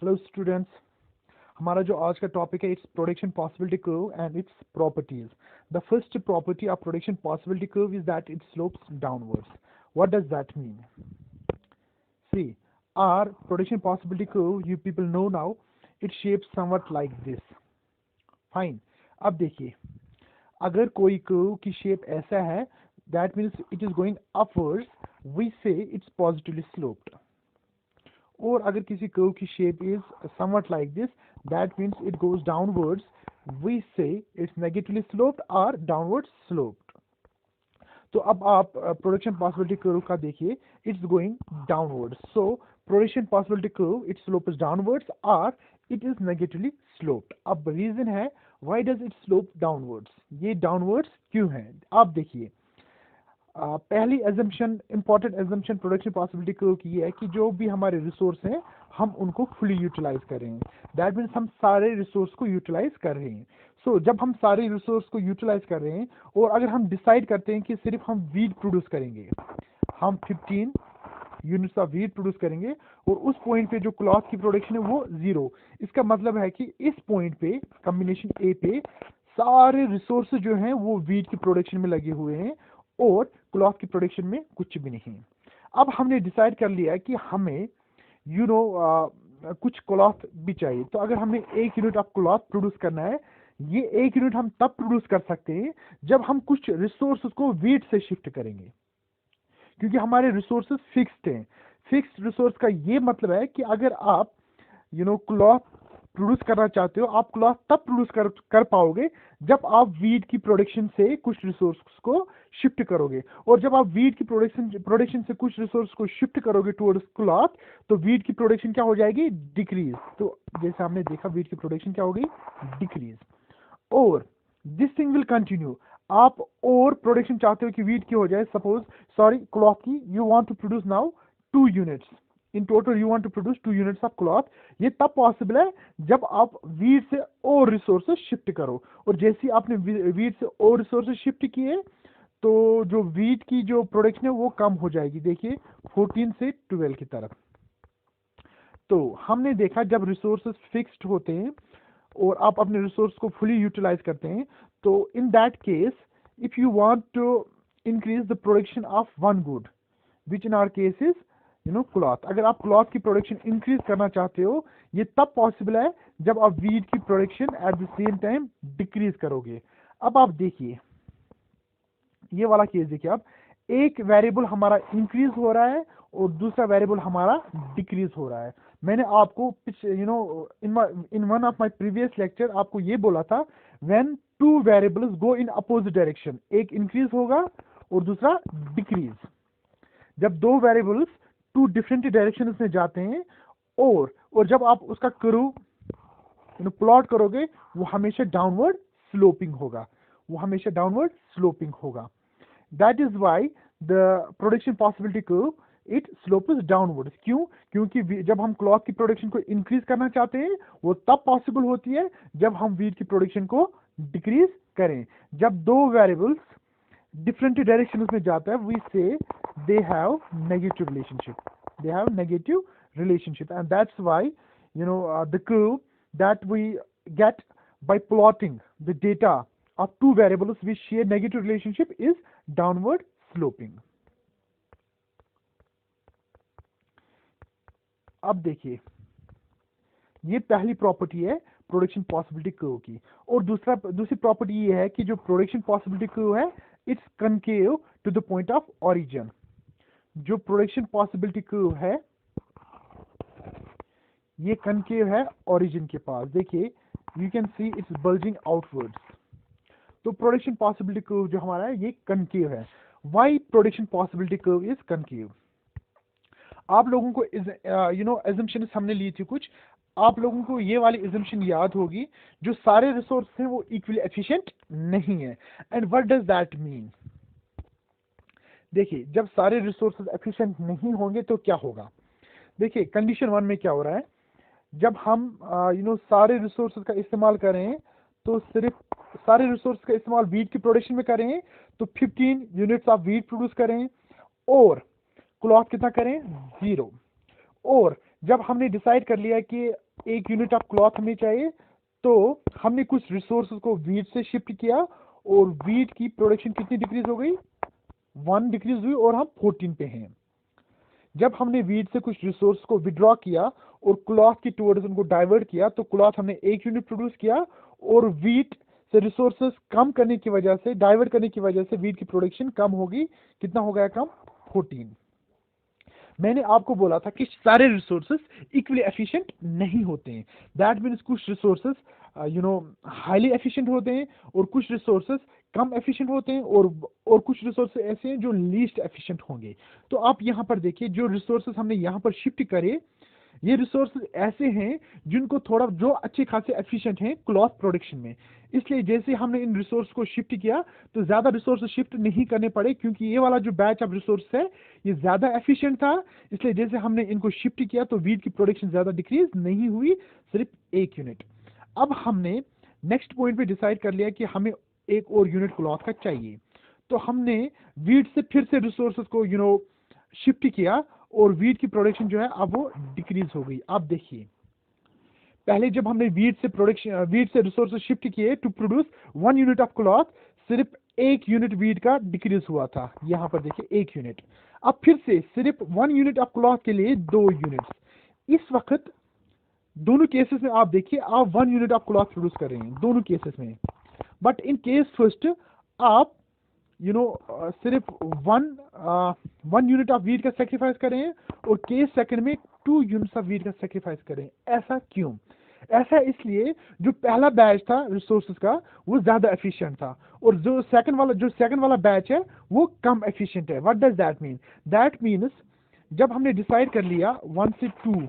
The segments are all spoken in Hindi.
Hello students. हमारा जो आज का टॉपिक है it's production possibility curve and it's properties. The first property of production possibility curve is that it slopes downwards. What does that mean? See, our production possibility curve, you people know now, it shapes somewhat like this. Fine. अब देखिए, अगर कोई कर्व की शेप ऐसा है, that means it is going upwards, we say it's positively sloped. और अगर किसी कर्व की shape is somewhat like this, that means it goes downwards, we say it's negatively sloped और डाउनवर्ड स्लोप्ड. तो अब आप प्रोडक्शन पॉसिबिलिटी कर्व का देखिए, it's going downwards. So production possibility curve it's slope is downwards और इट इज नेगेटिवली स्लोप्ड. अब रीजन है why does it slope downwards, ये डाउनवर्ड्स क्यों है. आप देखिए, पहली assumption, important assumption production possibility curve की ये है कि जो भी हमारे रिसोर्स हैं हम उनको फुली यूटिलाइज कर रहे हैं. दैट मीन्स हम सारे रिसोर्स को यूटिलाइज कर रहे हैं. सो जब हम सारे रिसोर्स को यूटिलाइज कर रहे हैं और अगर हम डिसाइड करते हैं कि सिर्फ हम वीट प्रोड्यूस करेंगे, हम 15 यूनिट्स ऑफ वीट प्रोड्यूस करेंगे और उस पॉइंट पे जो क्लॉथ की प्रोडक्शन है वो 0, इसका मतलब है कि इस पॉइंट पे कॉम्बिनेशन ए पे सारे रिसोर्स जो हैं वो वीट की प्रोडक्शन में लगे हुए हैं और क्लॉथ की प्रोडक्शन में कुछ भी नहीं. अब हमने डिसाइड कर लिया कि हमें कुछ क्लॉथ भी चाहिए. तो अगर हमें 1 यूनिट ऑफ क्लॉथ प्रोड्यूस करना है, ये 1 यूनिट हम तब प्रोड्यूस कर सकते हैं जब हम कुछ रिसोर्स को वीट से शिफ्ट करेंगे, क्योंकि हमारे रिसोर्सेज फिक्स्ड हैं. फिक्स्ड रिसोर्स का ये मतलब है कि अगर आप क्लॉथ प्रोड्यूस करना चाहते हो, आप क्लॉथ तब प्रोड्यूस कर पाओगे जब आप वीट की प्रोडक्शन से कुछ रिसोर्स को शिफ्ट करोगे. और जब आप वीट की प्रोडक्शन से कुछ रिसोर्स को शिफ्ट करोगे टुवर्ड्स क्लॉथ, तो वीट की प्रोडक्शन क्या हो जाएगी? डिक्रीज. तो जैसे हमने देखा, वीट की प्रोडक्शन क्या हो गई? डिक्रीज. और दिस थिंग विल कंटिन्यू. आप और प्रोडक्शन चाहते हो कि वीट की हो जाए, सपोज सॉरी क्लॉथ की, you want to produce now 2 units in total, you want to produce 2 units of cloth. ये तब पॉसिबल है जब आप वीट से और रिसोर्सेज शिफ्ट करो. और जैसे ही आपने वीट से और रिसोर्सेज शिफ्ट किए तो जो वीट की जो प्रोडक्शन है वो कम हो जाएगी. देखिए 14 से 12 की तरफ. तो हमने देखा जब रिसोर्सेज फिक्स्ड होते हैं और आप अपने रिसोर्स को फुली यूटिलाइज करते हैं, तो in that case if you want to increase the production of one good, which in our case is cloth. अगर आप क्लॉथ की प्रोडक्शन इंक्रीज करना चाहते हो, ये तब पॉसिबल है जब आप वीट की production at the same time decrease करोगे. अब आप देखिए ये वाला केस, देखिए आप, एक वेरिएबल हमारा इंक्रीज हो रहा है और दूसरा वेरिएबल हमारा डिक्रीज हो रहा है. मैंने आपको in one of my previous lecture आपको ये बोला था, when 2 variables go in opposite direction, एक इंक्रीज होगा और दूसरा डिक्रीज. जब 2 वेरिएबल्स 2 डिफरेंट डायरेक्शन में जाते हैं और जब आप उसका कर्व प्लॉट करोगे, वो हमेशा डाउनवर्ड स्लोपिंग होगा, वो हमेशा डाउनवर्ड स्लोपिंग होगा. That is why the production possibility curve it slopes downward. क्यों? क्योंकि जब हम क्लॉथ की प्रोडक्शन को इंक्रीज करना चाहते हैं, वो तब पॉसिबल होती है जब हम वीट की प्रोडक्शन को डिक्रीज करें. जब 2 वेरिएबल्स डिफरेंट डायरेक्शन में जाता है, वी से they have negative relationship, they have negative relationship, and that's why the curve that we get by plotting the data of 2 variables which share negative relationship is downward sloping. अब देखिए, ये पहली प्रॉपर्टी है प्रोडक्शन पॉसिबिलिटी कर्व की. और दूसरी प्रॉपर्टी ये है कि जो प्रोडक्शन पॉसिबिलिटी कर्व है, it's concave to the point of origin. जो प्रोडक्शन पॉसिबिलिटी कर्व है ये कनकेव है ओरिजिन के पास. देखिए you can see it's bulging outwards. तो प्रोडक्शन पॉसिबिलिटी कर्व जो हमारा है ये कनकेव है. Why production possibility curve is concave? आप लोगों को एजम्पशन हमने ली थी कुछ. आप लोगों को ये वाली एजम्पशन याद होगी, जो सारे रिसोर्स हैं वो इक्वली एफिशिएंट नहीं है. And what does that mean? देखिए जब सारे रिसोर्सेज एफिशिएंट नहीं होंगे तो क्या होगा. देखिए कंडीशन 1 में क्या हो रहा है, जब हम सारे रिसोर्सेज का इस्तेमाल कर रहे हैं, तो सिर्फ सारे रिसोर्स का इस्तेमाल वीट की प्रोडक्शन में करें तो 15 यूनिट्स ऑफ वीट प्रोड्यूस करें और क्लॉथ कितना करें? 0. और जब हमने डिसाइड कर लिया कि 1 यूनिट ऑफ क्लॉथ हमें चाहिए, तो हमने कुछ रिसोर्सेज को वीट से शिफ्ट किया और वीट की प्रोडक्शन कितनी डिक्रीज हो गई, 1 डिक्रीज हुई और हम 14 पे हैं। जब हमने वीट से कुछ रिसोर्स को विड्रॉ किया और क्लॉथ की टुवर्ड्स उनको डाइवर्ट किया, तो क्लॉथ हमने 1 यूनिट प्रोड्यूस किया और वीट से रिसोर्सेज कम करने की वजह से, डाइवर्ट करने की वजह से वीट की प्रोडक्शन कम होगी। कितना हो गया कम, 14। मैंने आपको बोला था कि सारे रिसोर्सेस इक्वली एफिशिएंट नहीं होते हैं। दैट मीन्स कुछ रिसोर्सेस हाईली एफिशिएंट होते हैं और कुछ रिसोर्सेस कम एफिशिएंट होते हैं और कुछ रिसोर्सेस ऐसे हैं जो लीस्ट एफिशिएंट होंगे। तो आप यहाँ पर देखिए, जो रिसोर्सेस हमने यहाँ पर शिफ्ट करे, ये रिसोर्सेज ऐसे हैं जिनको थोड़ा जो अच्छे खासे एफिशिएंट हैं क्लॉथ प्रोडक्शन में। इसलिए जैसे हमने इन रिसोर्स को शिफ्ट किया तो ज्यादा रिसोर्स शिफ्ट नहीं करने पड़े, क्योंकि ये वाला जो बैच ऑफ रिसोर्स है ये ज्यादा एफिशिएंट था। इसलिए जैसे हमने इनको शिफ्ट किया तो वीट की प्रोडक्शन ज्यादा डिक्रीज नहीं हुई, सिर्फ 1 यूनिट। अब हमने नेक्स्ट पॉइंट पे डिसाइड कर लिया कि हमें एक और यूनिट क्लॉथ का चाहिए, तो हमने वीट से फिर से रिसोर्सेज को शिफ्ट किया और वीट की प्रोडक्शन जो है अब वो डिक्रीज हो गई। आप देखिए, पहले जब हमने वीट से रिसोर्सेज शिफ्ट किए to produce 1 unit of cloth, सिर्फ 1 यूनिट वीट का डिक्रीज हुआ था। यहाँ पर देखिए 1 यूनिट। अब फिर से सिर्फ 1 यूनिट ऑफ क्लॉथ के लिए 2 यूनिट्स। इस वक्त दोनों केसेस में आप देखिए, आप 1 यूनिट ऑफ क्लॉथ प्रोड्यूस कर रहे हैं दोनों केसेस में। बट इन केस फर्स्ट आप सिर्फ 1 यूनिट ऑफ वीट का सेक्रीफाइस करें और केस सेकंड में 2 यूनिट्स ऑफ वीट का सेक्रीफाइस करें। ऐसा क्यों? ऐसा इसलिए जो पहला बैच था रिसोर्सेज का वो ज्यादा एफिशिएंट था और जो सेकंड वाला बैच है वो कम एफिशिएंट है। What does that mean? That means जब हमने डिसाइड कर लिया 1 से 2,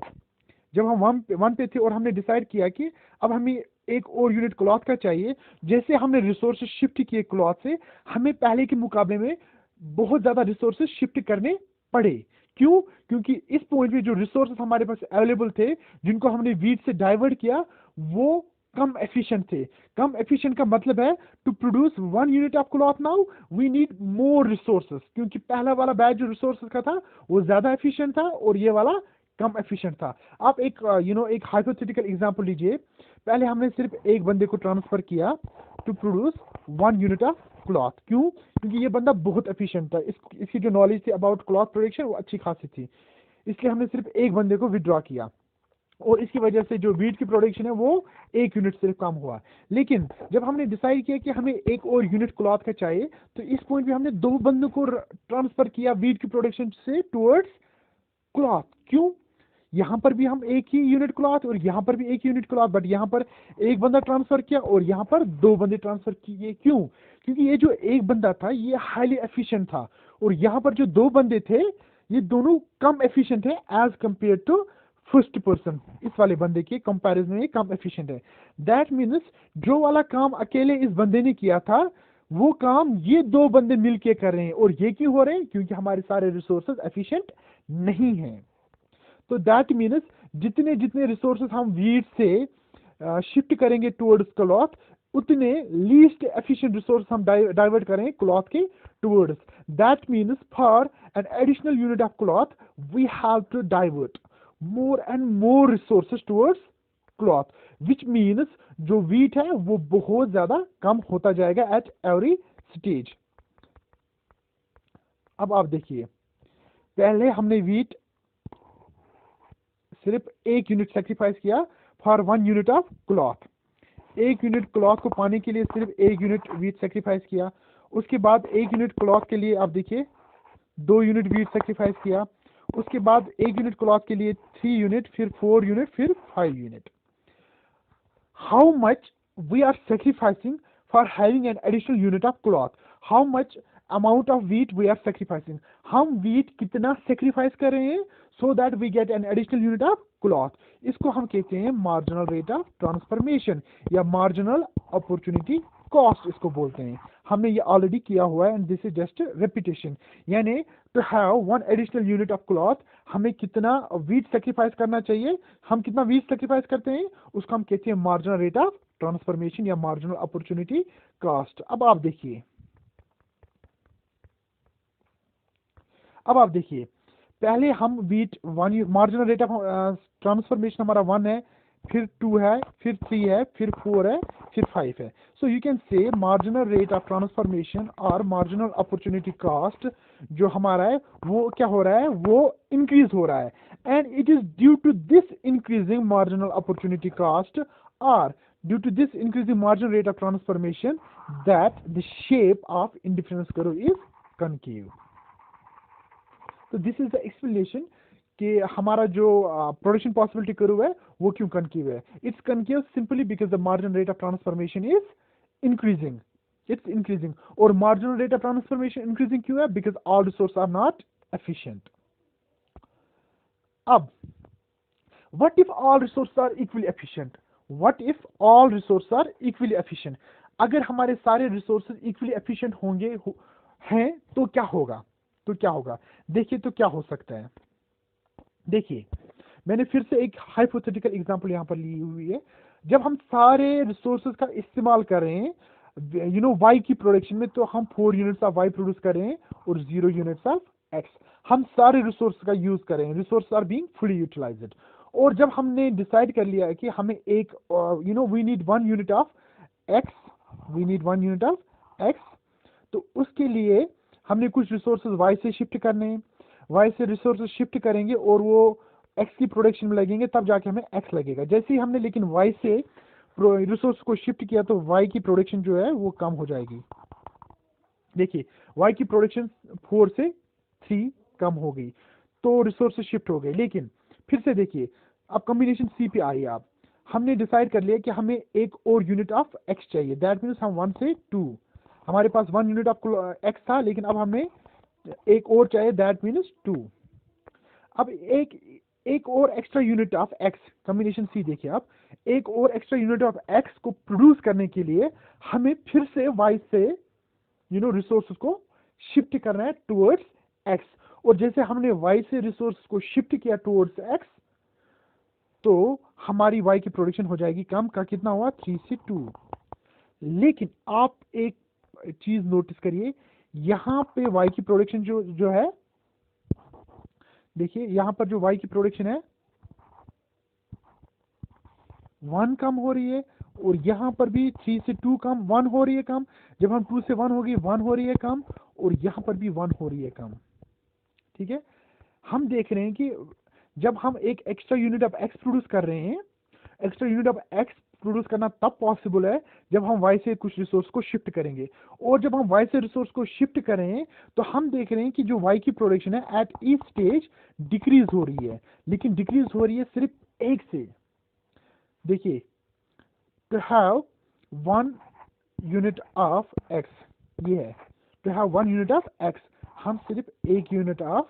जब हम 1 पे थे और हमने डिसाइड किया कि अब हमें एक और यूनिट क्लॉथ का चाहिए, जैसे हमने रिसोर्सेज शिफ्ट किए क्लॉथ से, हमें पहले के मुकाबले में बहुत ज्यादा रिसोर्सेज शिफ्ट करने पड़े। क्यों? क्योंकि इस पॉइंट पे जो रिसोर्सेज हमारे पास अवेलेबल थे जिनको हमने वीट से डाइवर्ट किया वो कम एफिशिएंट थे। कम एफिशिएंट का मतलब है to produce 1 unit of cloth now we need more resources, क्योंकि पहला वाला बैच जो रिसोर्सेज का था वो ज्यादा एफिशिएंट था और ये वाला कम एफिशिएंट था। आप एक एक हाइपोथेटिकल एग्जांपल लीजिए। पहले हमने सिर्फ एक बंदे को ट्रांसफर किया to produce 1 unit of cloth. क्यों? क्योंकि ये बंदा बहुत एफिशिएंट था, इसकी जो नॉलेज थी अबाउट क्लॉथ प्रोडक्शन वो अच्छी खासी थी, इसलिए हमने सिर्फ एक बंदे को विड्रॉ किया और इसकी वजह से जो वीट की प्रोडक्शन है वो 1 यूनिट सिर्फ कम हुआ। लेकिन जब हमने डिसाइड किया कि हमें एक और यूनिट क्लॉथ का चाहिए, तो इस पॉइंट पे हमने 2 बंदों को ट्रांसफर किया वीट की प्रोडक्शन से टुवर्ड्स क्लॉथ। क्यों? यहाँ पर भी हम एक ही यूनिट क्लॉथ और यहाँ पर भी एक यूनिट क्लॉथ, बट यहाँ पर एक बंदा ट्रांसफर किया और यहाँ पर 2 बंदे ट्रांसफर किए। क्यों? क्योंकि ये जो एक बंदा था ये हाईली एफिशिएंट था और यहाँ पर जो 2 बंदे थे ये दोनों कम एफिशिएंट है as compare to first person. इस वाले बंदे के कंपैरिजन में कम एफिशिएंट है। दैट मीन्स जो वाला काम अकेले इस बंदे ने किया था वो काम ये 2 बंदे मिलके कर रहे हैं। और ये क्यों हो रहे हैं? क्योंकि हमारे सारे रिसोर्सेज एफिशिएंट नहीं है। तो दैट मीन्स जितने जितने रिसोर्सेज हम वीट से शिफ्ट करेंगे टुवर्ड्स क्लॉथ, उतने लीस्ट एफिशिएंट रिसोर्स हम डाइवर्ट करें क्लॉथ के towards. That means for an additional unit of cloth we have to divert more and more resources towards cloth, which means जो wheat है वो बहुत ज्यादा कम होता जाएगा at every stage। अब आप देखिए, पहले हमने wheat सिर्फ 1 यूनिट सेक्रीफाइस किया for 1 unit of cloth. 1 unit cloth को पाने के लिए सिर्फ 1 यूनिट wheat सेक्रीफाइस किया। उसके बाद 1 यूनिट क्लॉथ के लिए आप देखिए 2 यूनिट wheat सेक्रीफाइस किया। उसके बाद 1 यूनिट क्लॉथ के लिए 3 यूनिट, फिर 4 यूनिट, फिर 5 unit. How much we are sacrificing for having an additional unit of cloth? How much amount of wheat we are sacrificing? हम वीट कितना सेक्रीफाइस कर रहे हैं so that we get an additional unit of cloth? इसको हम कहते हैं मार्जिनल रेट ऑफ ट्रांसफॉर्मेशन या मार्जिनल अपॉर्चुनिटी कॉस्ट इसको बोलते हैं। हमने ये ऑलरेडी किया हुआ है and this is just repetition. यानी to have 1 additional unit of cloth हमें कितना वीट सेक्रीफाइस करना चाहिए, हम कितना वीट सेक्रीफाइस करते हैं उसको हम कहते हैं मार्जिनल रेट ऑफ ट्रांसफॉर्मेशन या मार्जिनल अपॉर्चुनिटी कॉस्ट। अब आप देखिए, पहले हम wheat 1 marginal rate of transformation हमारा 1 है, फिर 2 है, फिर 3 है, फिर 4 है, फिर 5 है। So you can say marginal rate of transformation और मार्जिनल अपॉर्चुनिटी कॉस्ट जो हमारा है वो क्या हो रहा है, वो इंक्रीज हो रहा है। And it is due to this increasing marginal opportunity cost और due to this increasing marginal rate of transformation that the shape of indifference curve is concave. तो दिस इज द एक्सप्लेनेशन कि हमारा जो प्रोडक्शन पॉसिबिलिटी कर्व है वो क्यों कनकेव है। It's concave simply because the marginal rate of transformation is increasing, it's increasing. और marginal rate of transformation increasing क्यों है, because all resource are not efficient. अब what if all resource are equally efficient, what if all resource are equally efficient, अगर हमारे सारे रिसोर्सेज इक्वली एफिशिएंट होंगे हैं तो क्या होगा, तो क्या होगा, देखिए तो क्या हो सकता है। देखिए मैंने फिर से एक हाइपोथेटिकल एग्जांपल यहां पर ली हुई है। जब हम सारे रिसोर्सेज का इस्तेमाल कर रहे हैं वाई की प्रोडक्शन में, तो हम 4 यूनिट्स ऑफ वाई प्रोड्यूस कर रहे हैं और 0 यूनिट्स ऑफ एक्स, हम सारे रिसोर्स का यूज कर रहे हैं, resource are being fully utilised. और जब हमने डिसाइड कर लिया है कि हमें एक we need 1 unit of X, we need 1 unit of X, तो उसके लिए हमने कुछ रिसोर्सेज वाई से शिफ्ट करने हैं, वाई से रिसोर्सेज शिफ्ट करेंगे और वो एक्स की प्रोडक्शन में लगेंगे, तब जाके हमें एक्स लगेगा। जैसे ही हमने लेकिन वाई से रिसोर्स को शिफ्ट किया तो वाई की प्रोडक्शन जो है वो कम हो जाएगी। देखिए वाई की प्रोडक्शन 4 से 3 कम हो गई, तो रिसोर्सेज शिफ्ट हो गए। लेकिन फिर से देखिए अब कॉम्बिनेशन सी पे आइए आप, हमने डिसाइड कर लिया कि हमें एक और यूनिट ऑफ एक्स चाहिए, दैट मीन्स हम 1 से 2, हमारे पास 1 यूनिट ऑफ एक्स था लेकिन अब हमें एक और चाहिए, दैट मीन्स 2। अब एक और extra unit of X, combination C देखिए आप, एक और एक्स्ट्रा यूनिट ऑफ एक्स को प्रोड्यूस करने के लिए हमें फिर से वाई से रिसोर्सेज को शिफ्ट करना है टुवर्ड्स एक्स। और जैसे हमने वाई से रिसोर्स को शिफ्ट किया टुवर्ड्स एक्स, तो हमारी वाई की प्रोडक्शन हो जाएगी कम का, कितना हुआ 3 से 2। लेकिन आप एक चीज नोटिस करिए, यहां पे वाई की प्रोडक्शन जो है, देखिए यहां पर जो वाई की प्रोडक्शन है 1 कम हो रही है, और यहां पर भी 3 से 2 कम, 1 हो रही है कम, जब हम 2 से 1 होगी 1 हो रही है कम, और यहां पर भी 1 हो रही है कम। ठीक है, हम देख रहे हैं कि जब हम एक extra unit of x produce कर रहे हैं, extra unit of x produce करना तब पॉसिबल है जब हम वाई से कुछ रिसोर्स को शिफ्ट करेंगे। और जब हम वाई से रिसोर्स को शिफ्ट करें तो हम देख रहे हैं कि जो वाई की प्रोडक्शन है एट ईच स्टेज डिक्रीज हो रही है, लेकिन डिक्रीज हो रही है सिर्फ एक से। देखिए to have 1 unit of X, ये है to have 1 unit of X, हम सिर्फ 1 यूनिट ऑफ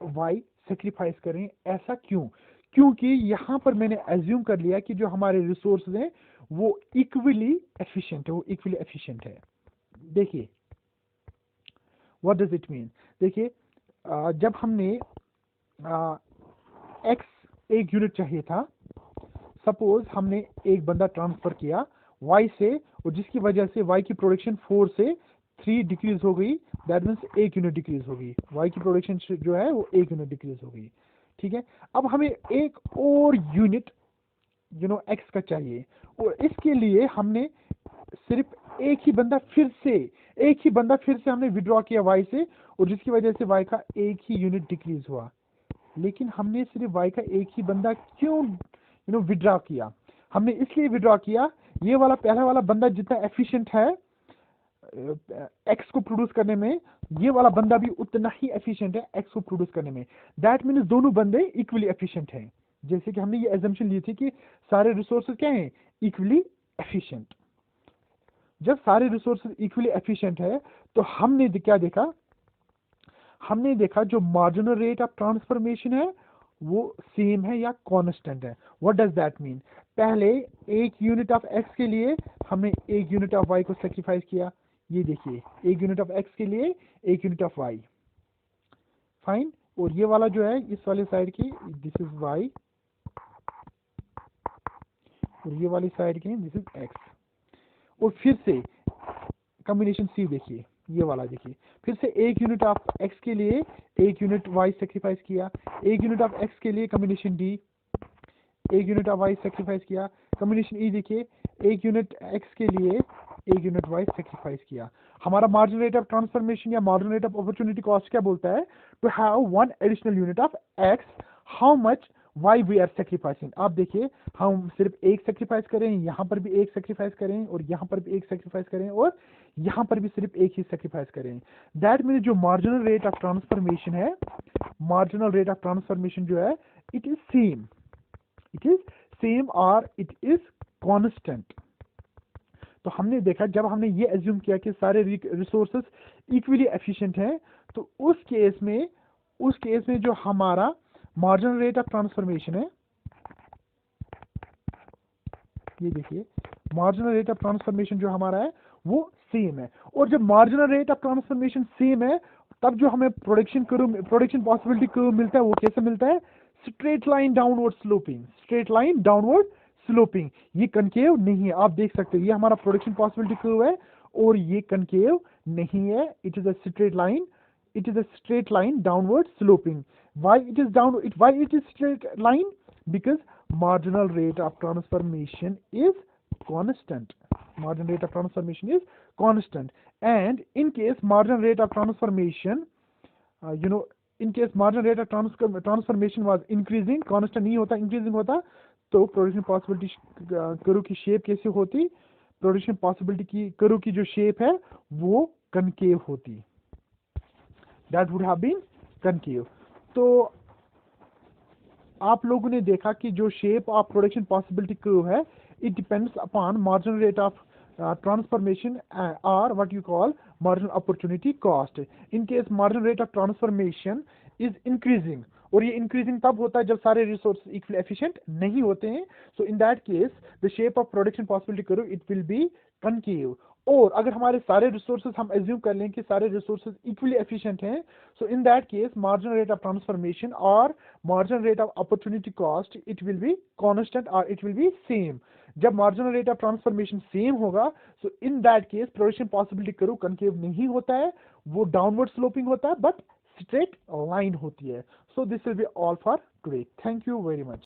वाई सेक्रीफाइस करें। ऐसा क्यों? क्योंकि यहां पर मैंने एज्यूम कर लिया कि जो हमारे रिसोर्स हैं वो इक्वली एफिशिएंट है, वो इक्वली एफिशिएंट है। देखिए व्हाट डज इट मीन, देखिए जब हमने एक्स 1 यूनिट चाहिए था, सपोज हमने एक बंदा ट्रांसफर किया वाई से, और जिसकी वजह से वाई की प्रोडक्शन 4 से 3 डिक्रीज हो गई, दैट मीन्स 1 यूनिट डिक्रीज हो गई, वाई की प्रोडक्शन जो है वो 1 यूनिट डिक्रीज हो गई। ठीक है, अब हमें एक और यूनिट एक्स का चाहिए, और इसके लिए हमने सिर्फ एक ही बंदा फिर से हमने विड्रॉ किया वाई से, और जिसकी वजह से वाई का 1 ही यूनिट डिक्रीज हुआ। लेकिन हमने सिर्फ वाई का 1 ही बंदा क्यों विड्रॉ किया? हमने इसलिए विड्रॉ किया, ये वाला पहला वाला बंदा जितना एफिशिएंट है एक्स को प्रोड्यूस करने में, ये वाला बंदा भी उतना ही एफिशिएंट है एक्स को प्रोड्यूस करने में। दैट मीन्स दोनों बंदे इक्वली एफिशिएंट हैं। जैसे कि हमने ये एजम्पशन ली थी कि सारे रिसोर्सेज क्या हैं, इक्वली एफिशिएंट। जब सारे रिसोर्सेज इक्वली एफिशिएंट है तो हमने क्या देखा, हमने देखा जो मार्जिनल रेट ऑफ ट्रांसफॉर्मेशन है वो सेम है या कांस्टेंट है। व्हाट डज दैट मीन, पहले 1 यूनिट ऑफ एक्स के लिए हमने 1 यूनिट ऑफ वाई को सेक्रीफाइस किया, ये देखिए 1 यूनिट ऑफ एक्स के लिए 1 यूनिट ऑफ वाई, फाइन। और ये वाला जो है इस वाले साइड की दिस इज वाई, और ये वाली साइड की दिस इज एक्स। और फिर से कॉम्बिनेशन सी देखिए, ये वाला देखिए, फिर से 1 यूनिट ऑफ एक्स के लिए 1 यूनिट वाई सेक्रीफाइस किया, 1 यूनिट ऑफ एक्स के लिए combination D, 1 unit of Y sacrifice किया। कम्बिनेशन ई देखिए, 1 यूनिट एक्स के लिए 1 यूनिट वाई सेक्रीफाइस किया। हमारा मार्जिनल रेट ऑफ ट्रांसफॉर्मेशन या marginal rate of opportunity cost क्या बोलता है? To have 1 additional unit of X, how much Y we are sacrificing. आप देखिए, हम सिर्फ एक सेक्रीफाइस करें, यहाँ पर भी एक सेक्रीफाइस करें, और यहाँ पर भी एक सेक्रीफाइस करें, और यहाँ पर भी सिर्फ एक ही सेक्रीफाइस करें। दैट मीन जो मार्जिनल रेट ऑफ ट्रांसफॉर्मेशन है, मार्जिनल रेट ऑफ ट्रांसफॉर्मेशन जो है, it is same, it is same और इट इज कॉन्स्टेंट। तो हमने देखा, जब हमने ये एज्यूम किया कि सारे रिसोर्सेस इक्वली एफिशिएंट हैं, तो उस केस में जो हमारा मार्जिनल रेट ऑफ ट्रांसफॉर्मेशन है, ये देखिए, मार्जिनल रेट ऑफ ट्रांसफॉर्मेशन जो हमारा है वो सेम है। और जब marginal rate of transformation same है, तब जो हमें प्रोडक्शन पॉसिबिलिटी कर्व मिलता है, वो कैसे मिलता है? Straight line downward sloping, straight line downward sloping. ये कनकेव नहीं है, आप देख सकते हैं, ये हमारा प्रोडक्शन पॉसिबिलिटी कर्व है और ये कनकेव नहीं है, it is a straight line, it is a straight line downward sloping. Why it is straight line? Because marginal rate of transformation is constant. Marginal rate of transformation is constant. And in case marginal rate of transformation, in case marginal rate of transformation was increasing, constant नहीं होता, increasing होता, तो प्रोडक्शन पॉसिबिलिटी कर्व की शेप कैसे होती? प्रोडक्शन पॉसिबिलिटी की कर्व की जो शेप है वो कनकेव होती, that would have been concave. तो आप लोगों ने देखा कि जो shape of production possibility curve है, it depends upon marginal rate of transformation और what you call marginal opportunity cost. In case marginal rate of transformation is increasing, और ये इंक्रीजिंग तब होता है जब सारे रिसोर्स इक्वली एफिशिएंट नहीं होते हैं। So in that case the shape of production possibility curve it will be concave. और अगर हमारे सारे रिसोर्सेज हम एज्यूम कर लें कि सारे रिसोर्सेज इक्वली एफिशिएंट हैं, so in that case marginal rate of transformation और marginal rate of opportunity cost it will be constant और इट विल बी सेम। जब marginal rate of transformation same होगा, so in that case production possibility curve concave नहीं होता है, वो डाउनवर्ड स्लोपिंग होता है, बट स्ट्रेट लाइन होती है। So this will be all for today. Thank you very much.